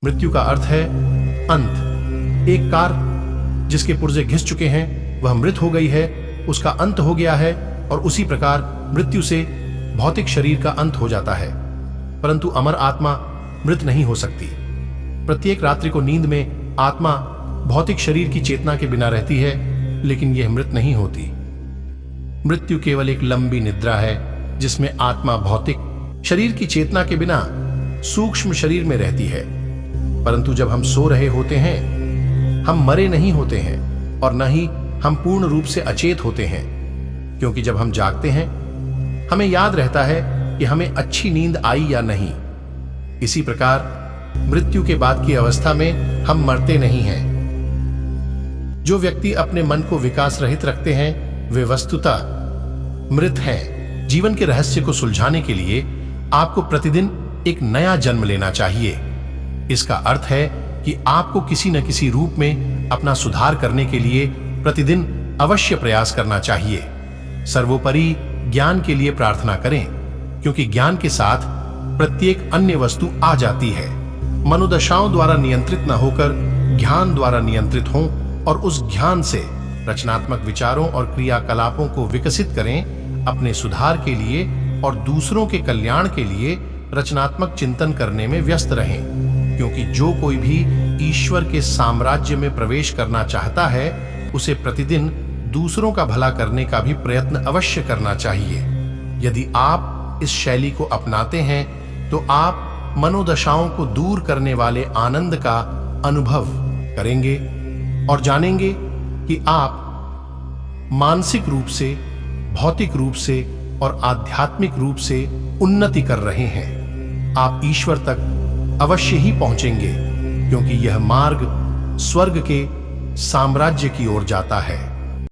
मृत्यु का अर्थ है अंत। एक कार जिसके पुर्जे घिस चुके हैं वह मृत हो गई है, उसका अंत हो गया है, और उसी प्रकार मृत्यु से भौतिक शरीर का अंत हो जाता है। परंतु अमर आत्मा मृत नहीं हो सकती। प्रत्येक रात्रि को नींद में आत्मा भौतिक शरीर की चेतना के बिना रहती है, लेकिन यह मृत नहीं होती। मृत्यु केवल एक लंबी निद्रा है जिसमें आत्मा भौतिक शरीर की चेतना के बिना सूक्ष्म शरीर में रहती है। परंतु जब हम सो रहे होते हैं, हम मरे नहीं होते हैं और न ही हम पूर्ण रूप से अचेत होते हैं, क्योंकि जब हम जागते हैं हमें याद रहता है कि हमें अच्छी नींद आई या नहीं। इसी प्रकार मृत्यु के बाद की अवस्था में हम मरते नहीं हैं। जो व्यक्ति अपने मन को विकास रहित रखते हैं वे वस्तुतः मृत हैं। जीवन के रहस्य को सुलझाने के लिए आपको प्रतिदिन एक नया जन्म लेना चाहिए। इसका अर्थ है कि आपको किसी न किसी रूप में अपना सुधार करने के लिए प्रतिदिन अवश्य प्रयास करना चाहिए। सर्वोपरि ज्ञान के लिए प्रार्थना करें, क्योंकि ज्ञान के साथ प्रत्येक अन्य वस्तु आ जाती है। मनोदशाओं द्वारा नियंत्रित न होकर ज्ञान द्वारा नियंत्रित हों और उस ज्ञान से रचनात्मक विचारों और क्रियाकलापों को विकसित करें। अपने सुधार के लिए और दूसरों के कल्याण के लिए रचनात्मक चिंतन करने में व्यस्त रहें, क्योंकि जो कोई भी ईश्वर के साम्राज्य में प्रवेश करना चाहता है उसे प्रतिदिन दूसरों का भला करने का भी प्रयत्न अवश्य करना चाहिए। यदि आप इस शैली को अपनाते हैं तो आप मनोदशाओं को दूर करने वाले आनंद का अनुभव करेंगे और जानेंगे कि आप मानसिक रूप से, भौतिक रूप से और आध्यात्मिक रूप से उन्नति कर रहे हैं। आप ईश्वर तक अवश्य ही पहुंचेंगे, क्योंकि यह मार्ग स्वर्ग के साम्राज्य की ओर जाता है।